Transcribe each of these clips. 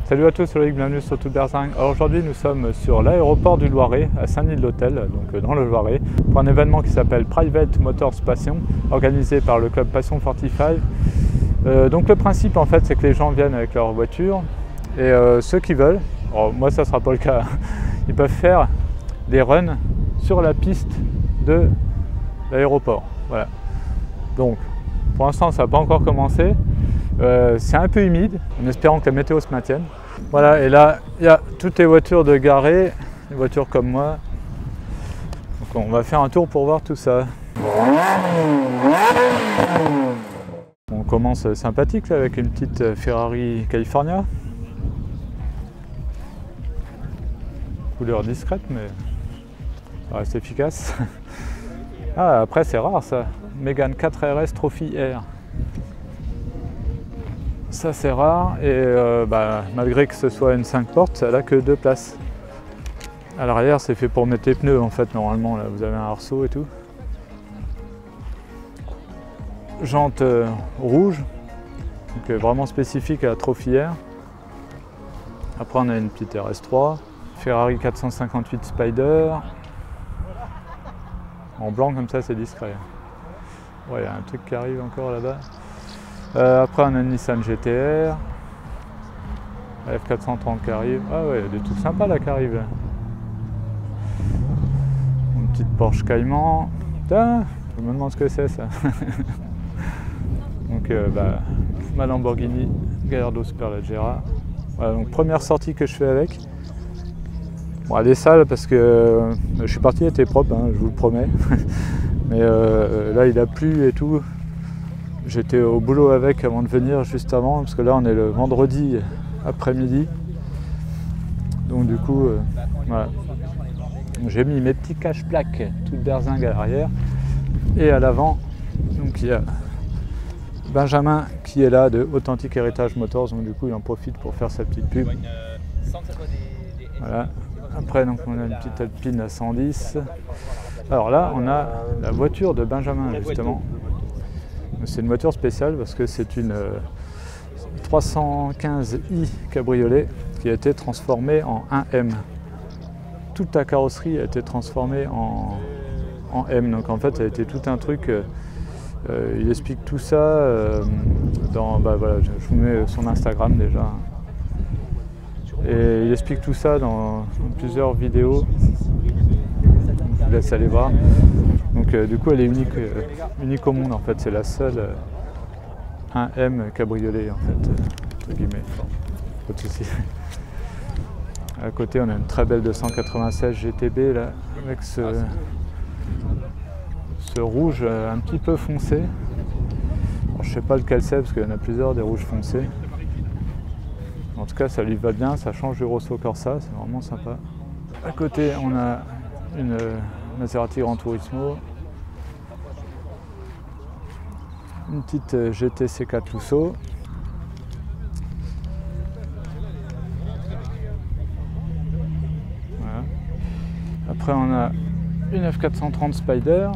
Salut à tous, c'est Loïc, bienvenue sur Tout Berzing. Alors aujourd'hui nous sommes sur l'aéroport du Loiret, à Saint-Denis-de-l'Hôtel, donc dans le Loiret, pour un événement qui s'appelle Private Motors Passion, organisé par le club Passion 45. Donc le principe en fait c'est que les gens viennent avec leur voiture et ceux qui veulent, alors moi ça ne sera pas le cas, ils peuvent faire des runs sur la piste de l'aéroport. Voilà. Donc pour l'instant ça n'a pas encore commencé. C'est un peu humide, en espérant que la météo se maintienne. Voilà, et là, il y a toutes les voitures de garées, les voitures comme moi. Donc on va faire un tour pour voir tout ça. On commence sympathique là, avec une petite Ferrari California. Couleur discrète, mais ça reste efficace. Ah, après c'est rare ça. Mégane 4RS Trophy R. Ça c'est rare et malgré que ce soit une 5 portes, elle n'a que 2 places. À l'arrière c'est fait pour mettre les pneus en fait normalement, là vous avez un arceau et tout. Jantes rouges, donc vraiment spécifique à la Trophy R. Après on a une petite RS3, Ferrari 458 Spider. En blanc comme ça c'est discret. Ouais, il y a un truc qui arrive encore là-bas. Après on a une Nissan GT-R, F430 qui arrive. Ah ouais, il y a des trucs sympas là qui arrivent. Une petite Porsche Cayman. Putain, je me demande ce que c'est ça. Donc ma Lamborghini Gallardo Superleggera. Voilà, donc première sortie que je fais avec. Bon, elle est sale parce que je suis parti, elle était propre, hein, je vous le promets. Mais là il a plu et tout. J'étais au boulot avec avant de venir juste avant, parce que là on est le vendredi après-midi. Donc du coup, voilà. J'ai mis mes petits cache-plaques tout berzingue à l'arrière. Et à l'avant, donc il y a Benjamin qui est là de Authentic Heritage Motors, donc du coup il en profite pour faire sa petite pub. Voilà. Après donc on a une petite Alpine à 110. Alors là on a la voiture de Benjamin justement. C'est une voiture spéciale parce que c'est une 315i cabriolet qui a été transformée en 1M. Toute la carrosserie a été transformée en M, donc en fait ça a été tout un truc. Il explique tout ça dans, voilà, je vous mets son Instagram déjà. Et il explique tout ça dans plusieurs vidéos. Je vous laisse aller voir. Donc du coup elle est unique au monde en fait, c'est la seule 1M cabriolet en fait, entre guillemets, pas de soucis. À côté on a une très belle 296 GTB là, avec ce rouge un petit peu foncé. Alors, je sais pas lequel c'est parce qu'il y en a plusieurs des rouges foncés. En tout cas ça lui va bien, ça change du Rosso Corsa, c'est vraiment sympa. À côté on a une Maserati Gran Turismo, une petite GT C4 Lusso, voilà. Après on a une F430 Spider.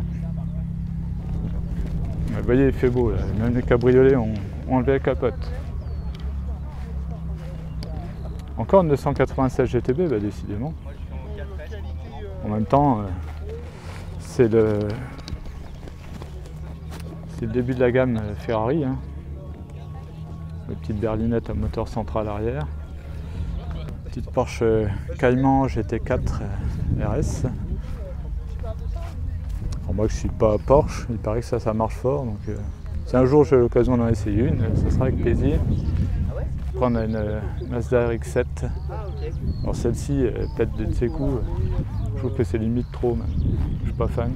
Vous voyez il fait beau là, même les cabriolets ont enlevé la capote. Encore une 296 GTB, décidément. En même temps, c'est le début de la gamme Ferrari. Hein. Les petites berlinettes à moteur central arrière. Petite Porsche Cayman GT4 RS. Alors moi je suis pas Porsche, il paraît que ça marche fort. Donc si un jour j'ai l'occasion d'en essayer une, ça sera avec plaisir. Après on a une Mazda RX-7. Alors celle-ci, peut-être de ses coups. Je trouve que c'est limite trop, même. Je suis pas fan.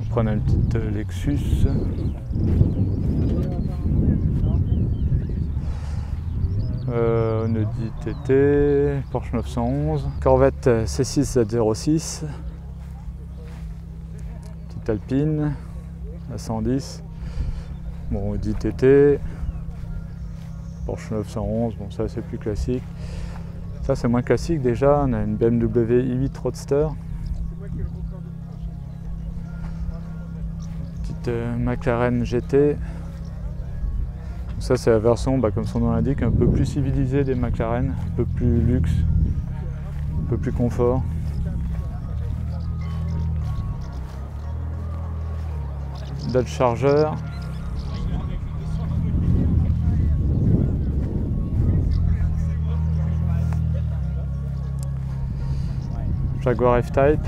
Après on a une petite Lexus. Une Audi TT, Porsche 911, Corvette C6 Z06, petite Alpine à 110, bon Audi TT, Porsche 911, bon ça c'est plus classique. Ça c'est moins classique déjà, on a une BMW i8 Roadster. Petite McLaren GT. Ça c'est la version, comme son nom l'indique, un peu plus civilisée des McLaren, un peu plus luxe, un peu plus confort. Dodge Charger. Jaguar F-Type.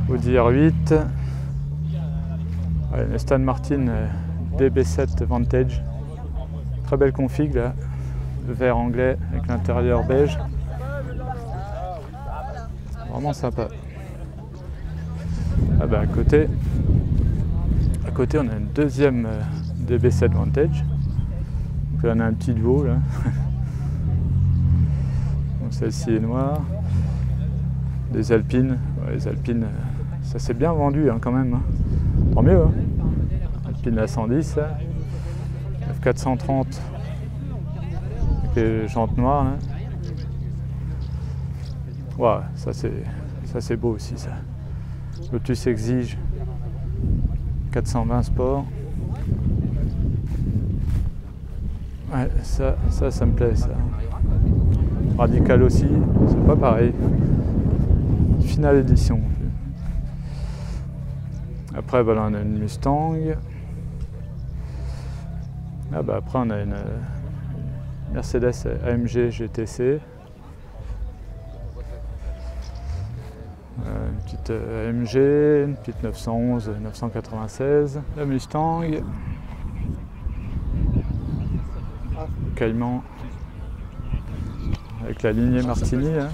Audi R8. Ouais, Aston Martin DB7 Vantage. Très belle config là. Le vert anglais avec l'intérieur beige. Vraiment sympa. Ah à côté on a une deuxième DB7 Vantage. Donc là on a un petit duo là. Donc celle-ci est noire. Des Alpines. Ouais, les Alpines, ça s'est bien vendu quand même. Hein. Tant mieux. Hein. Alpine A110, là. F430 avec les jantes noires. Là. Ouais, ça c'est beau aussi ça. Lotus Exige 420 Sport. Ouais, ça me plaît ça. Radical aussi, c'est pas pareil. Finale édition. Après là on a une Mustang. Après on a une Mercedes AMG GTC. Une petite AMG, une petite 911, 996, la Mustang, Cayman avec la lignée Martini. Hein.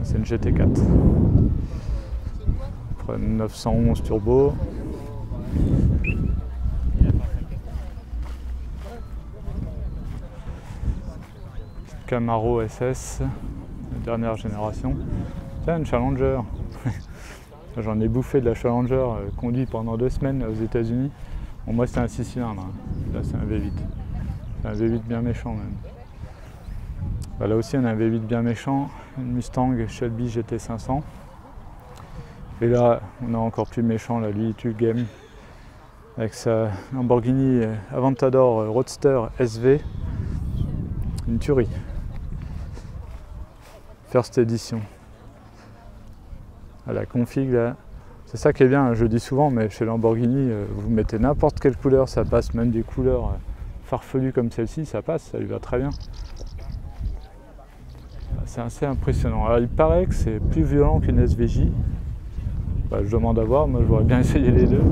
C'est une GT4. Après une 911 turbo. Camaro SS, dernière génération. Tiens, une Challenger. J'en ai bouffé de la Challenger, conduit pendant 2 semaines aux États-Unis. Bon, moi c'était un 6 cylindres, là c'est un V8. C'est un V8 bien méchant même. Là aussi on a un V8 bien méchant, une Mustang Shelby GT500. Et là on a encore plus méchant, là, lui il tue le game. Avec sa Lamborghini Aventador Roadster SV. Une tuerie. First Edition. À la config là. C'est ça qui est bien, je le dis souvent, mais chez Lamborghini, vous mettez n'importe quelle couleur, ça passe, même des couleurs farfelues comme celle-ci, ça passe, ça lui va très bien. C'est assez impressionnant. Alors il paraît que c'est plus violent qu'une SVJ. Je demande à voir, moi je voudrais bien essayer les deux.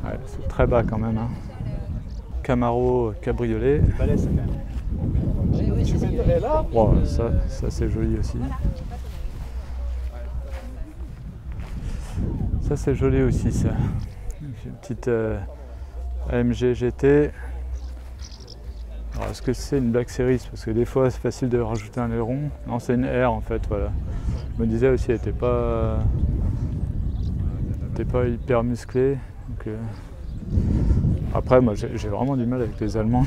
Ouais, c'est très bas quand même. Hein. Camaro cabriolet. Wow, ça c'est joli aussi. Ça c'est joli aussi ça. Une petite AMG GT. Alors est-ce que c'est une Black Series? Parce que des fois c'est facile de rajouter un aileron. Non, c'est une R en fait, voilà. Je me disais aussi, elle n'était pas hyper musclée. Donc, après, moi j'ai vraiment du mal avec les Allemandes.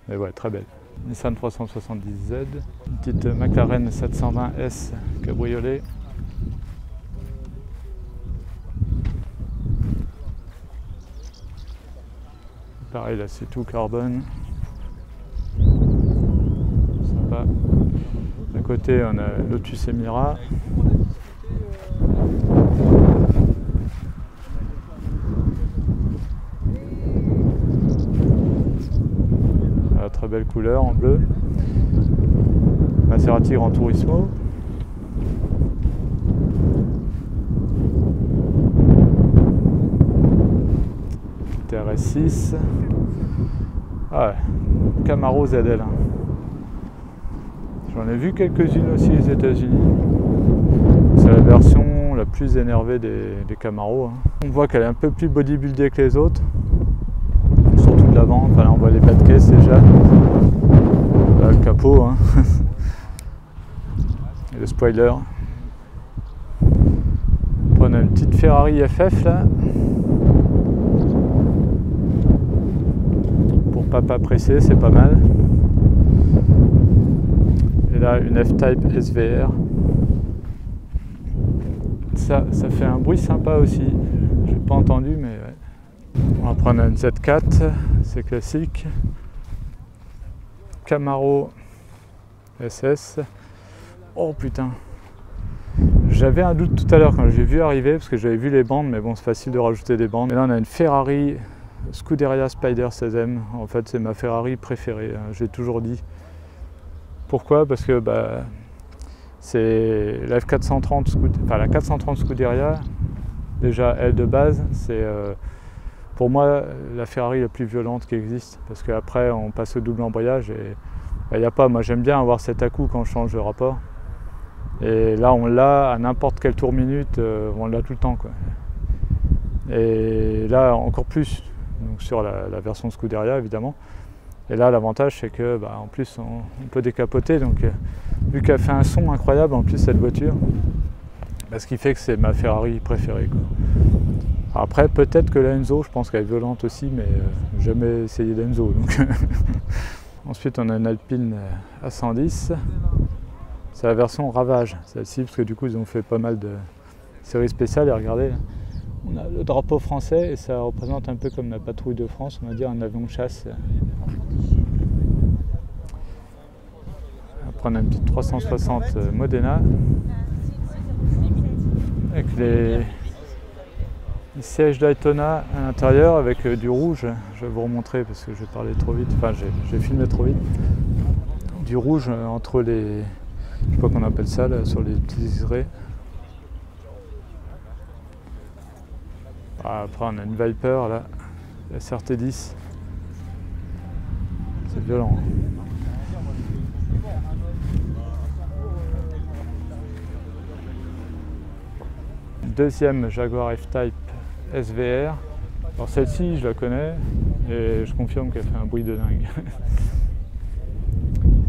Mais ouais, très belle. Nissan 370Z, une petite McLaren 720S cabriolet. Pareil, là c'est tout carbone. Sympa. À côté, on a Lotus Emira. Très belle couleur en bleu. Maserati Gran Turismo. TRS6. Ah ouais, Camaro ZL. J'en ai vu quelques-unes aussi aux États-Unis. C'est la version la plus énervée des Camaro. On voit qu'elle est un peu plus bodybuildée que les autres. Surtout de l'avant, enfin là on voit les bas de caisse déjà. Là, le capot. Hein. Et le spoiler. Après, on a une petite Ferrari FF là. Pour papa pressé, c'est pas mal. Et là, une F-Type SVR. Ça fait un bruit sympa aussi. J'ai pas entendu, mais ouais. On va prendre une Z4, c'est classique. Camaro SS. Oh putain. J'avais un doute tout à l'heure quand j'ai vu arriver, parce que j'avais vu les bandes, mais bon, c'est facile de rajouter des bandes. Et là, on a une Ferrari Scuderia Spider 16M. En fait, c'est ma Ferrari préférée, hein, j'ai toujours dit. Pourquoi? Parce que c'est la F430, enfin la 430 Scuderia. Déjà, elle de base, c'est pour moi la Ferrari la plus violente qui existe. Parce qu'après, on passe au double embrayage et il n'y a pas. Moi, j'aime bien avoir cet à-coup quand je change de rapport. Et là, on l'a à n'importe quel tour minute, on l'a tout le temps, quoi. Et là, encore plus, donc sur la version Scuderia, évidemment. Et là, l'avantage, c'est que, en plus, on peut décapoter. Donc, vu qu'elle fait un son incroyable, en plus, cette voiture, ce qui fait que c'est ma Ferrari préférée, quoi. Après, peut-être que la Enzo, je pense qu'elle est violente aussi, mais jamais essayé d'Enzo. Ensuite, on a une Alpine A110. C'est la version Ravage, celle-ci, parce que du coup, ils ont fait pas mal de séries spéciales. Et regardez, on a le drapeau français et ça représente un peu comme la patrouille de France, on va dire un avion de chasse. On va prendre une petite 360 Modena avec les sièges Daytona à l'intérieur avec du rouge. Je vais vous remontrer parce que je vais parler trop vite, enfin j'ai filmé trop vite. Du rouge entre les, je sais pas qu'on appelle ça là, sur les petits liserés. Après on a une Viper là, la CRT10. C'est violent. Deuxième Jaguar F-Type SVR. Alors celle-ci je la connais et je confirme qu'elle fait un bruit de dingue.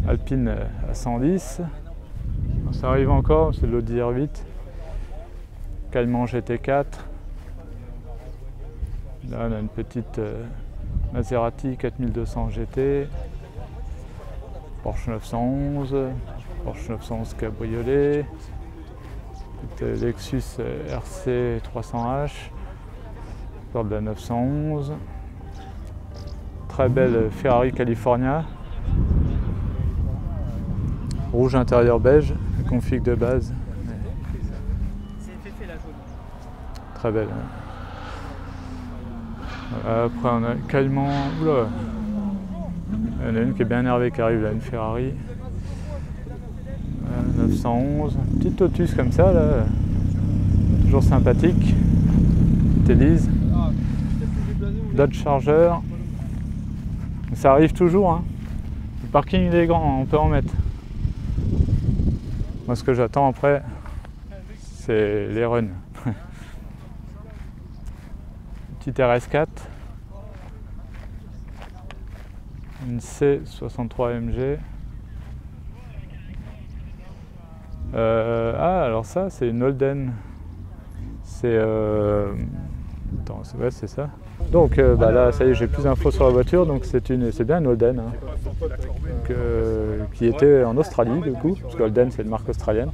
Alpine A110. Ça arrive encore, c'est l'Audi R8. Cayman GT4. Là on a une petite Maserati 4200 GT. Porsche 911. Porsche 911 cabriolet. Lexus RC 300H. Encore de la 911. Très belle Ferrari California. Rouge intérieur beige, config de base. Très belle. Après on a Cayman. Oula. Il y en a une qui est bien énervée qui arrive là, une Ferrari. 911. Petite Lotus comme ça là. Toujours sympathique. Élise. Dodge Charger. Ça arrive toujours, hein. Le parking il est grand, on peut en mettre. Moi ce que j'attends après, c'est les runs. Petite RS4. Une C63 MG. Alors ça c'est une Holden. C'est attends, ouais, c'est ça. Donc là ça y est, j'ai plus d'infos sur la voiture, donc c'est bien une Holden, hein. Donc, qui était en Australie du coup, parce que Holden c'est une marque australienne.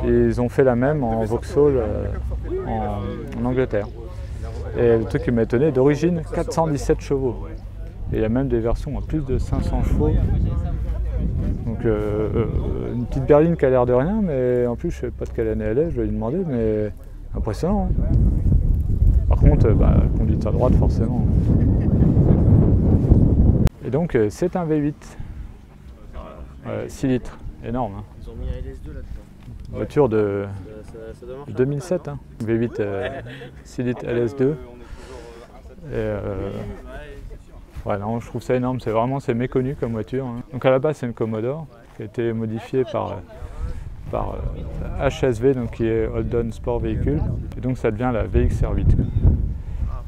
Et ils ont fait la même en Vauxhall en Angleterre. Et le truc qui m'a étonné, d'origine 417 chevaux. Et il y a même des versions à plus de 500 chevaux. Donc une petite berline qui a l'air de rien, mais en plus je ne sais pas de quelle année elle est, je vais lui demander, mais impressionnant, hein. Par contre, conduite à droite forcément. Et donc c'est un V8, 6 litres, énorme, hein. Ils ont mis un LS2 là-dedans. Voiture de 2007, hein. V8 6 litres LS2. Et, ouais, non, je trouve ça énorme, c'est méconnu comme voiture, hein. Donc à la base c'est une Commodore qui a été modifiée par HSV, donc qui est Holden Sport Véhicule, et donc ça devient la VXR8.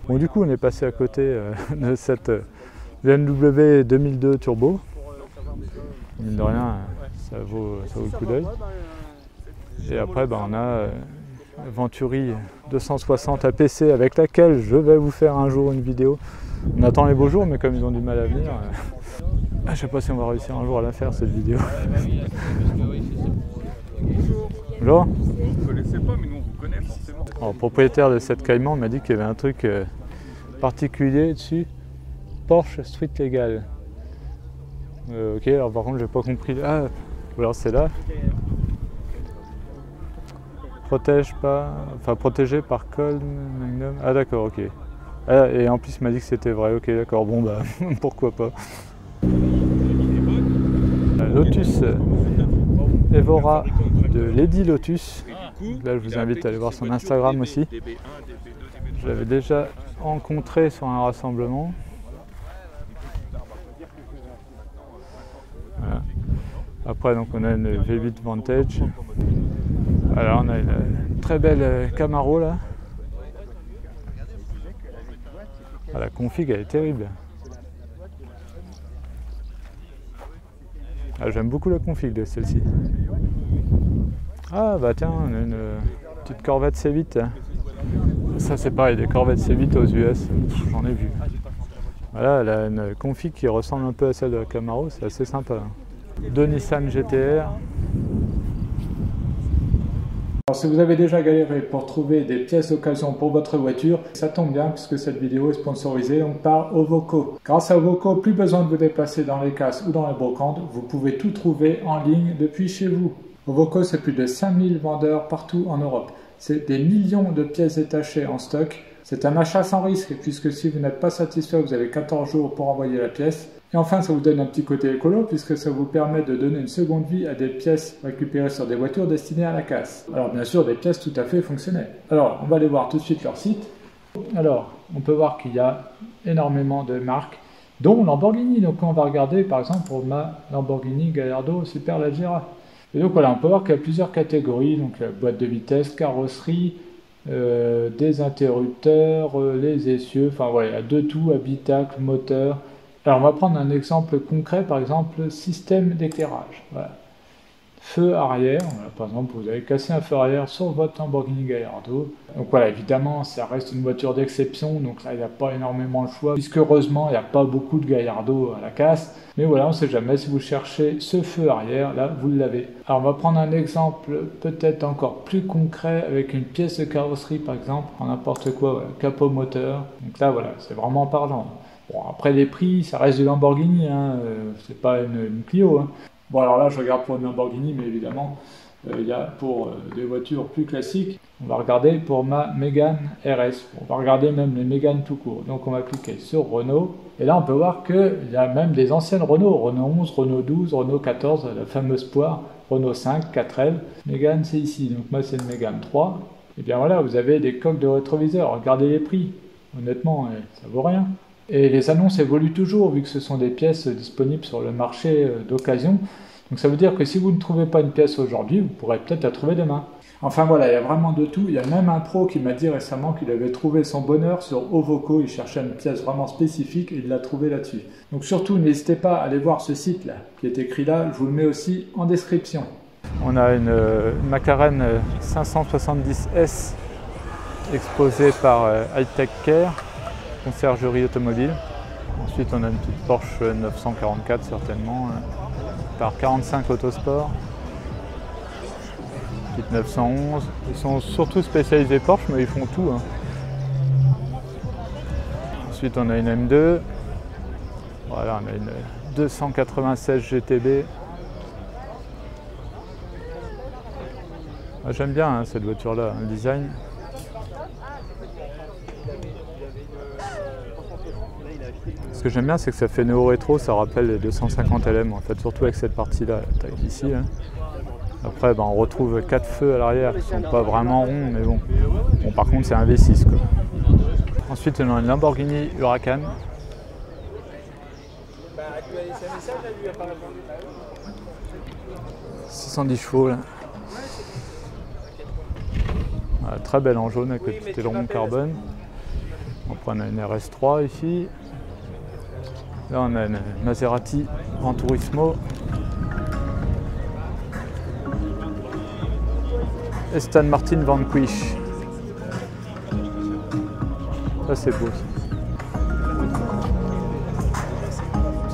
Bon, du coup on est passé à côté de cette BMW 2002 Turbo. Mine de rien, ça vaut le coup d'œil. Et après on a Venturi 260 APC avec laquelle je vais vous faire un jour une vidéo. On attend les beaux jours, mais comme ils ont du mal à venir. Ah, je sais pas si on va réussir un jour à la faire cette vidéo. Bonjour. Vous ne connaissez pas, mais nous on vous connaît forcément. Alors, le propriétaire de cette Cayman m'a dit qu'il y avait un truc particulier dessus. Porsche Street Legal. Ok, alors par contre j'ai pas compris. Ah, alors c'est là. Protège pas. Enfin protégé par Cole Magnum. Ah d'accord, ok. Ah, et en plus il m'a dit que c'était vrai, ok d'accord, bon bah pourquoi pas. Lotus Evora de Lady Lotus. Là je vous invite à aller voir son Instagram aussi. Je l'avais déjà rencontré sur un rassemblement. Voilà. Après donc on a une V8 Vantage. Alors on a une très belle Camaro là. Ah, la config elle est terrible. Ah, j'aime beaucoup la config de celle-ci. Ah bah tiens, on a une petite Corvette C8. Ça c'est pareil, des Corvettes C8 aux US, j'en ai vu. Voilà, elle a une config qui ressemble un peu à celle de la Camaro, c'est assez sympa. Deux Nissan GT-R. Alors si vous avez déjà galéré pour trouver des pièces d'occasion pour votre voiture, ça tombe bien puisque cette vidéo est sponsorisée donc par Ovoco. Grâce à Ovoco, plus besoin de vous déplacer dans les casses ou dans les brocantes, vous pouvez tout trouver en ligne depuis chez vous. Ovoco, c'est plus de 5000 vendeurs partout en Europe. C'est des millions de pièces détachées en stock. C'est un achat sans risque puisque si vous n'êtes pas satisfait, vous avez 14 jours pour envoyer la pièce. Et enfin, ça vous donne un petit côté écolo puisque ça vous permet de donner une seconde vie à des pièces récupérées sur des voitures destinées à la casse. Alors bien sûr, des pièces tout à fait fonctionnelles. Alors, on va aller voir tout de suite leur site. Alors, on peut voir qu'il y a énormément de marques, dont Lamborghini. Donc on va regarder par exemple pour ma Lamborghini Gallardo Superleggera. Et donc voilà, on peut voir qu'il y a plusieurs catégories, donc la boîte de vitesse, carrosserie, des interrupteurs, les essieux, enfin voilà, il y a de tout, habitacle, moteur. Alors on va prendre un exemple concret, par exemple système d'éclairage. Voilà. Feu arrière, voilà, par exemple vous avez cassé un feu arrière sur votre Lamborghini Gallardo. Donc voilà, évidemment ça reste une voiture d'exception, donc là il n'y a pas énormément de choix, puisque heureusement il n'y a pas beaucoup de Gallardo à la casse. Mais voilà, on ne sait jamais, si vous cherchez ce feu arrière, là vous l'avez. Alors on va prendre un exemple peut-être encore plus concret avec une pièce de carrosserie par exemple, en n'importe quoi, voilà, capot moteur. Donc là voilà, c'est vraiment parlant. Bon, après les prix, ça reste du Lamborghini, hein, c'est pas une Clio. Hein. Bon, alors là, je regarde pour une Lamborghini, mais évidemment, il y a pour des voitures plus classiques. On va regarder pour ma Mégane RS. On va regarder même les Mégane tout court. Donc, on va cliquer sur Renault. Et là, on peut voir qu'il y a même des anciennes Renault. Renault 11, Renault 12, Renault 14, la fameuse poire, Renault 5, 4L. Mégane, c'est ici. Donc, moi, c'est une Mégane 3. Et bien voilà, vous avez des coques de rétroviseur. Regardez les prix. Honnêtement, ça vaut rien. Et les annonces évoluent toujours vu que ce sont des pièces disponibles sur le marché d'occasion. Donc ça veut dire que si vous ne trouvez pas une pièce aujourd'hui, vous pourrez peut-être la trouver demain. Enfin voilà, il y a vraiment de tout. Il y a même un pro qui m'a dit récemment qu'il avait trouvé son bonheur sur Ovoco. Il cherchait une pièce vraiment spécifique et il l'a trouvé là-dessus. Donc surtout, n'hésitez pas à aller voir ce site-là qui est écrit là. Je vous le mets aussi en description. On a une McLaren 570S exposée par Hightech Care. Conciergerie automobile. Ensuite on a une petite Porsche 944 certainement par 45 Autosport. Petite 911. Ils sont surtout spécialisés Porsche mais ils font tout. Hein. Ensuite on a une M2. Voilà, on a une 296 GTB. Ah, j'aime bien hein, cette voiture là, le design. Ce que j'aime bien, c'est que ça fait néo-rétro, ça rappelle les 250 LM, en fait, surtout avec cette partie-là, ici. Hein. Après, on retrouve 4 feux à l'arrière qui ne sont pas vraiment ronds, mais bon. Bon par contre, c'est un V6, quoi. Ensuite, on a une Lamborghini Huracan. 610 chevaux, là. Voilà, très belle en jaune avec le petit aileron carbone. Après, on a une RS3 ici. Là, on a une Maserati Gran Turismo. Aston Martin Vanquish. Ça, c'est beau.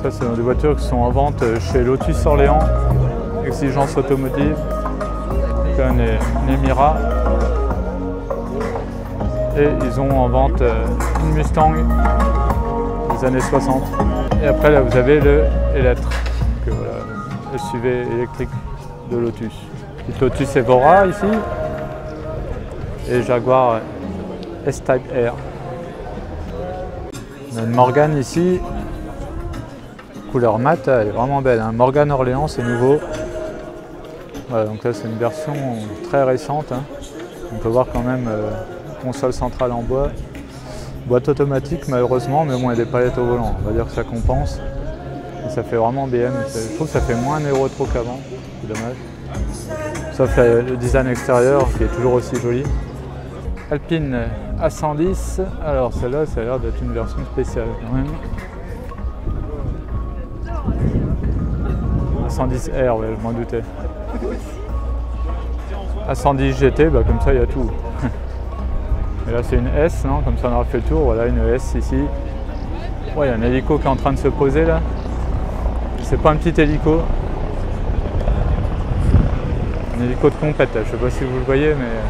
Ça. Ça, c'est des voitures qui sont en vente chez Lotus Orléans, Exigence Automotive, Nemira. Et ils ont en vente une Mustang des années 60. Et après, là, vous avez le Electre, voilà, SUV électrique de Lotus. Lotus Evora ici. Et Jaguar S-Type R. On a une Morgan ici. Couleur mat, elle est vraiment belle. Hein. Morgan Orléans, c'est nouveau. Voilà, donc là, c'est une version très récente. Hein. On peut voir quand même console centrale en bois. Boîte automatique malheureusement, mais bon, il y a des palettes au volant. On va dire que ça compense. Et ça fait vraiment BM. Je trouve que ça fait moins néo-rétro qu'avant. C'est dommage. Sauf le design extérieur qui est toujours aussi joli. Alpine A110. Alors celle-là, ça a l'air d'être une version spéciale quand même. A110R, ouais, je m'en doutais. A110 GT, bah, comme ça il y a tout. Et là c'est une S, non? Comme ça on aura fait le tour. Voilà une S ici. Ouais, il y a un hélico qui est en train de se poser là. C'est pas un petit hélico. Un hélico de compète, je sais pas si vous le voyez, mais.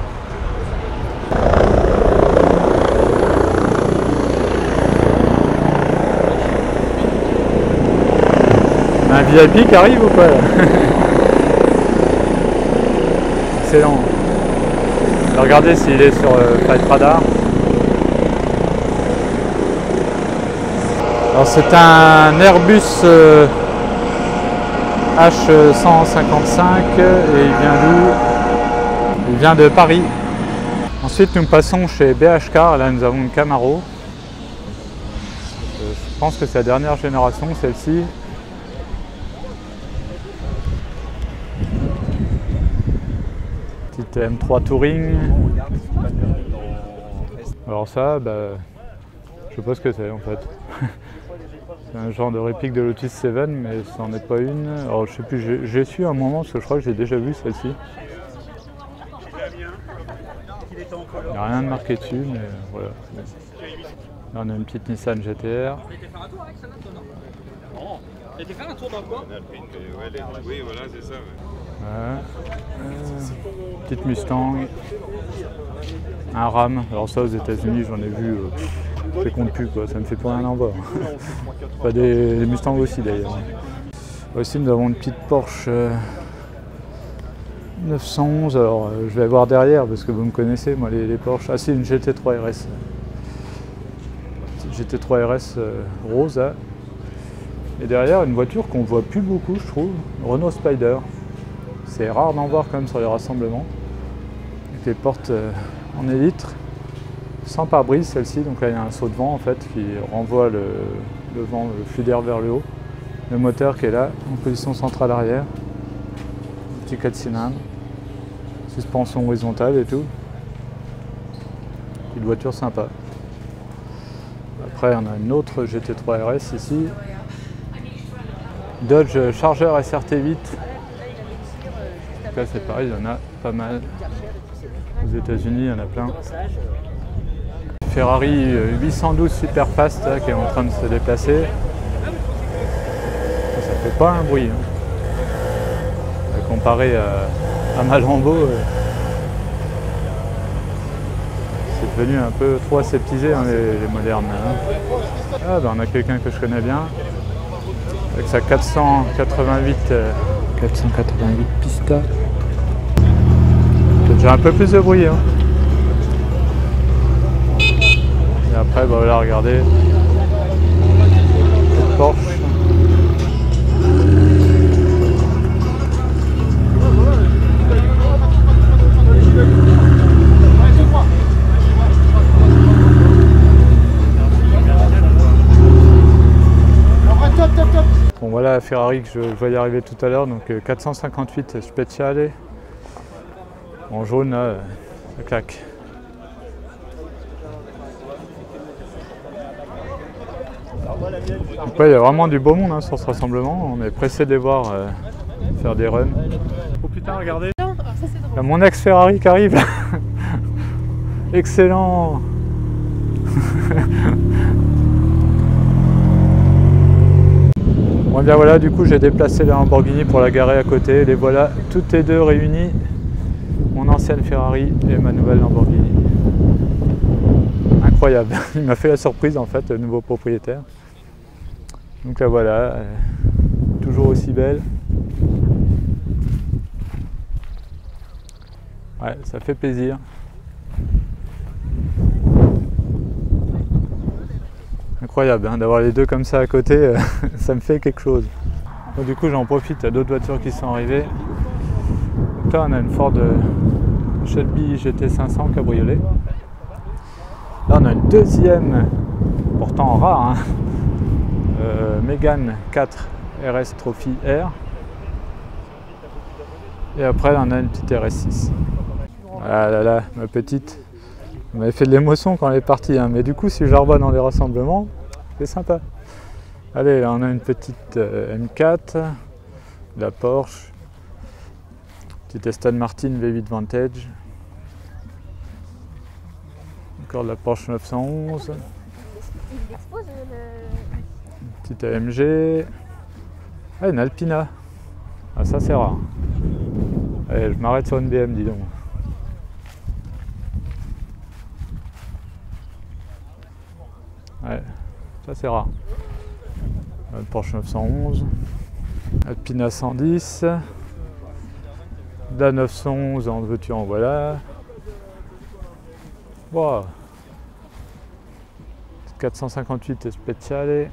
Un VIP qui arrive ou pas là? Excellent. Regardez s'il est sur Flight Radar. Alors c'est un Airbus H155 et il vient d'où? Il vient de Paris. Ensuite nous passons chez BH Car, là nous avons une Camaro. Je pense que c'est la dernière génération celle-ci. Petite M3 Touring. Alors ça, bah, je sais pas ce que c'est en fait. C'est un genre de réplique de Lotus 7, mais ça n'en est pas une. Alors je sais plus, j'ai su un moment parce que je crois que j'ai déjà vu celle-ci. Il n'y a rien de marqué dessus, mais voilà. Là on a une petite Nissan GTR. T'as été faire un tour dans quoi? Oui, voilà, c'est ça. Petite Mustang. Un Ram. Alors ça aux États-Unis j'en ai vu, je les compte plus quoi, ça me fait pas rien en voir. Pas des Mustangs aussi d'ailleurs. Aussi nous avons une petite Porsche 911. Alors je vais voir derrière parce que vous me connaissez moi les Porsche. Ah c'est une GT3 RS. GT3 RS rose là. Et derrière une voiture qu'on voit plus beaucoup je trouve, Renault Spider. C'est rare d'en voir quand même sur les rassemblements. Avec les portes en élytre, sans pare-brise celle-ci, donc là il y a un saut de vent en fait qui renvoie le vent, le flux d'air vers le haut. Le moteur qui est là, en position centrale arrière. Petit 4 cylindres. Suspension horizontale et tout. Une voiture sympa. Après on a une autre GT3 RS ici. Dodge Charger SRT8. Là c'est pareil, il y en a pas mal. Aux États-Unis, il y en a plein. Ferrari 812 Superfast là, qui est en train de se déplacer. Ça fait pas un bruit. Hein. Comparé à ma Lambo, c'est devenu un peu trop aseptisé hein, les modernes. Hein. Ah, ben, on a quelqu'un que je connais bien. Avec sa 488 Pista. C'est déjà un peu plus de bruit. Hein. Et après, bah voilà, regardez. Cette Porsche. Bon voilà la Ferrari que je voyais arriver tout à l'heure, donc 458 Speciale. En jaune là, ça claque. Donc ouais, il y a vraiment du beau monde hein, sur ce rassemblement, on est pressé de les voir faire des runs. Oh putain regardez, il y a mon ex Ferrari qui arrive. Excellent. Bon bien voilà, du coup j'ai déplacé la Lamborghini pour la garer à côté. Les voilà toutes les deux réunies. Mon ancienne Ferrari et ma nouvelle Lamborghini. Incroyable, il m'a fait la surprise en fait, le nouveau propriétaire. Donc la voilà, toujours aussi belle. Ouais, ça fait plaisir. Incroyable hein, d'avoir les deux comme ça à côté, ça me fait quelque chose. Donc, du coup j'en profite, il y a d'autres voitures qui sont arrivées. Donc là on a une Ford Shelby GT500 cabriolet. Là on a une deuxième, pourtant rare, hein, Mégane 4 RS Trophy R. Et après on a une petite RS6. Ah là là, ma petite. On m'avait fait de l'émotion quand elle est partie, hein. Mais du coup si je la revois dans les rassemblements, c'est sympa. Allez, là on a une petite M4, la Porsche, petite Aston Martin V8 Vantage, encore de la Porsche 911, petite AMG, ah, une Alpina, ah, ça c'est rare. Allez, je m'arrête sur une BM, dis donc. Ouais, ça c'est rare. Porsche 911, Alpina 110, la 911 en veux-tu en voilà. Wow. 458 Speciale.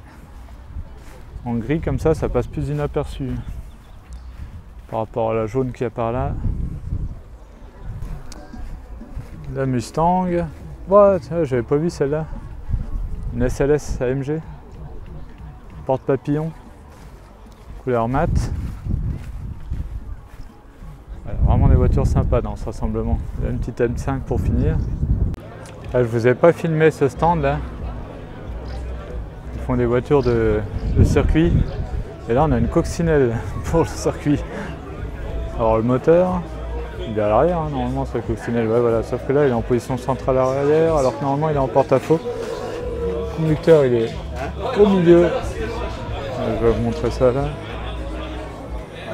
En gris comme ça passe plus inaperçu par rapport à la jaune qu'il y a par là. La Mustang. Wow, j'avais pas vu celle-là. Une SLS AMG. Porte-papillon. Couleur mat. Voilà, vraiment des voitures sympas dans ce rassemblement. Il y a une petite M5 pour finir. Là, je vous ai pas filmé ce stand là. Ils font des voitures de circuit. Et là on a une coccinelle pour le circuit. Alors le moteur, il est à l'arrière hein, normalement ce coccinelle. Ouais, voilà. Sauf que là il est en position centrale à l'arrière alors que normalement il est en porte-à-faux. Le conducteur il est au milieu. Je vais vous montrer ça là.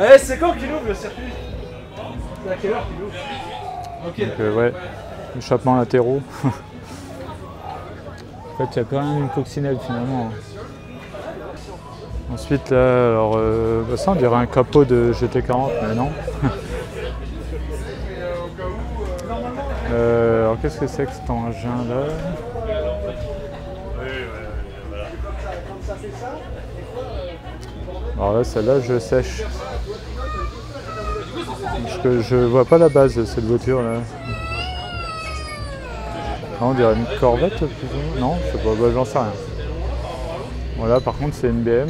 Eh, c'est quand qu'il ouvre le circuit? C'est à quelle heure qu'il ouvre? Ok. Donc ouais, échappements latéraux. En fait il y a quand même une coccinelle finalement. Ensuite là, alors ça on dirait un capot de GT40 mais non. Alors qu'est-ce que c'est que cet engin là? Alors là celle-là je sèche. Je vois pas la base de cette voiture là. Non, on dirait une Corvette plutôt. Non, je sais pas, bah, j'en sais rien. Voilà, par contre c'est une BM.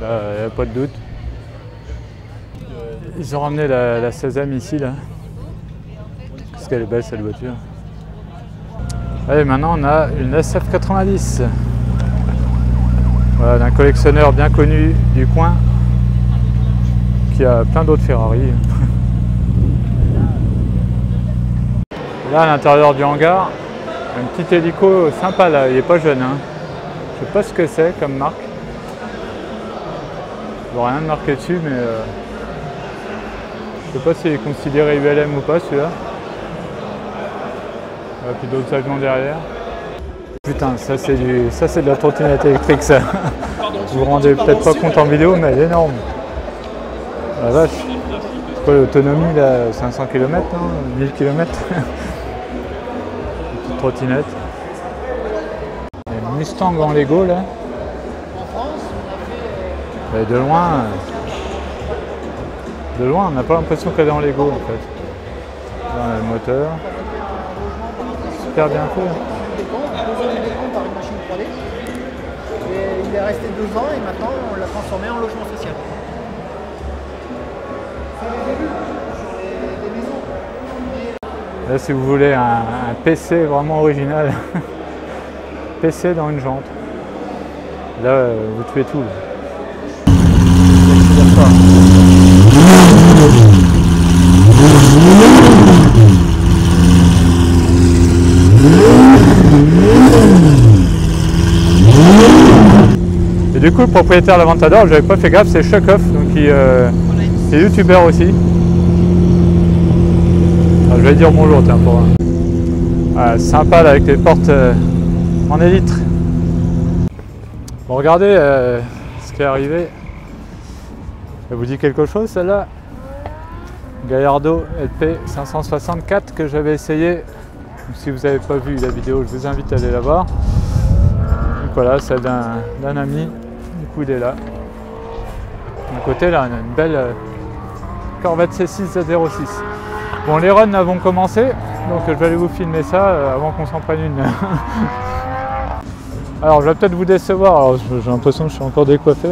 Là, il n'y a pas de doute. Ils ont ramené la 16e ici là. Parce qu'elle est belle cette voiture. Allez, maintenant on a une SF90. Voilà, d'un collectionneur bien connu du coin. Qui a plein d'autres Ferrari. Là à l'intérieur du hangar, un petit hélico sympa là, il est pas jeune. Hein. Je sais pas ce que c'est comme marque. Je vois rien de marqué dessus mais je sais pas s'il est considéré ULM ou pas celui-là. Et puis d'autres avions derrière. Putain, ça c'est de la trottinette électrique ça. Vous vous rendez peut-être pas compte en vidéo mais elle est énorme. La vache. C'est quoi l'autonomie là? 500 km, hein 1000 km. Petite trottinette. Il y a une Mustang en Lego là. Et de loin on n'a pas l'impression qu'elle est en Lego en fait. Là on a le moteur. Super bien fait. Par une machine 3D. Et il est resté 2 ans et maintenant on l'a transformé en logement social. Là si vous voulez un PC vraiment original. PC dans une jante. Là vous tuez tout. Là. coup, le propriétaire L'Aventador, j'avais pas fait gaffe, c'est Chuck-Off, donc qui est youtubeur aussi. Alors, je vais dire bonjour, tiens, pour sympa là, avec les portes en élytre. Bon, regardez ce qui est arrivé. Ça vous dit quelque chose, celle-là? Gallardo LP 564 que j'avais essayé. Donc, si vous n'avez pas vu la vidéo, je vous invite à aller la voir. Donc voilà, celle d'un ami. Du coup, il est là. D'un côté, là, on a une belle Corvette C6 Z06. Bon, les runs vont commencer, donc je vais aller vous filmer ça avant qu'on s'en prenne une. Alors, je vais peut-être vous décevoir. Alors, j'ai l'impression que je suis encore décoiffé.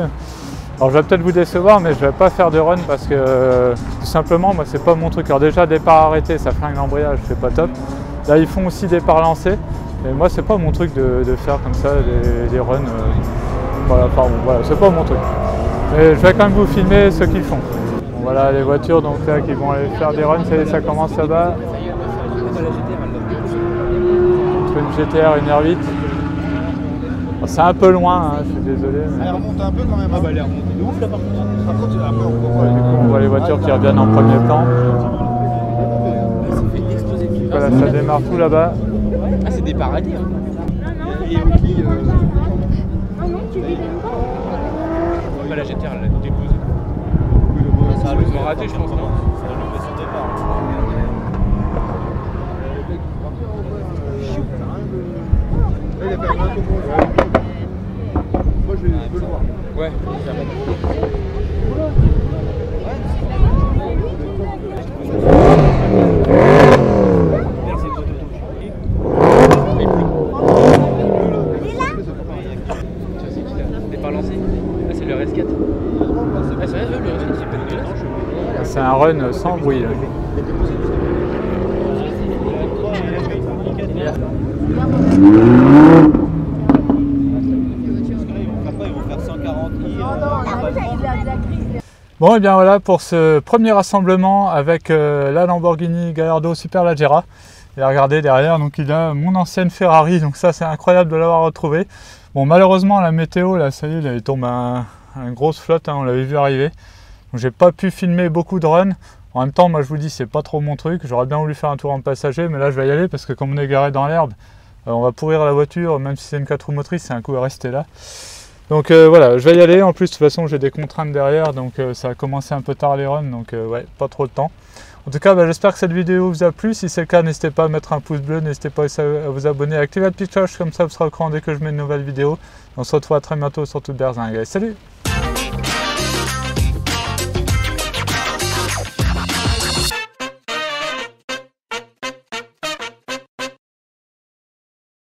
Alors je vais peut-être vous décevoir, mais je vais pas faire de run parce que tout simplement moi c'est pas mon truc. Alors déjà départ arrêté, ça flingue l'embrayage, c'est pas top. Là ils font aussi départ lancé, et moi c'est pas mon truc de faire comme ça des runs. Voilà, pardon, voilà, c'est pas mon truc. Mais je vais quand même vous filmer ce qu'ils font. Bon, voilà les voitures donc là qui vont aller faire des runs, ça commence là-bas. Entre une GTR et une R8. C'est un peu loin, hein, je suis désolé. Mais... Elle remonte un peu quand même. Ah bah elle est remontée de ouf là par contre. Par contre, après on voit. Ouais, du coup on voit les voitures qui reviennent en premier plan. Voilà, ça démarre tout là-bas. Ah c'est des paradis. Hein. Et qui Bah, la GTR elle l'a déposée. Ça a raté je pense non. il a fait un peu moi je veux le voir. Ouais. Départ lancé. Ah c'est le RS4. Ah c'est vrai le RS4 c'est pas dégueulasse. C'est un run sans bruit. Là. Bon et bien voilà pour ce premier rassemblement avec la Lamborghini Gallardo Superleggera. Et regardez derrière, donc il a mon ancienne Ferrari, donc ça c'est incroyable de l'avoir retrouvé. Bon malheureusement la météo là, ça y est, il tombe une grosse flotte, hein, on l'avait vu arriver. Donc j'ai pas pu filmer beaucoup de runs. En même temps moi je vous dis c'est pas trop mon truc, j'aurais bien voulu faire un tour en passager, mais là je vais y aller parce que comme on est garé dans l'herbe, on va pourrir la voiture, même si c'est une 4 roues motrices, c'est un coup à rester là. Donc voilà, je vais y aller. En plus, de toute façon, j'ai des contraintes derrière, donc ça a commencé un peu tard les runs, donc ouais, pas trop de temps. En tout cas, j'espère que cette vidéo vous a plu. Si c'est le cas, n'hésitez pas à mettre un pouce bleu, n'hésitez pas à vous abonner, à activer la petite cloche, comme ça vous serez au courant dès que je mets une nouvelle vidéo. On se retrouve à très bientôt sur Toute Berzingue. Salut!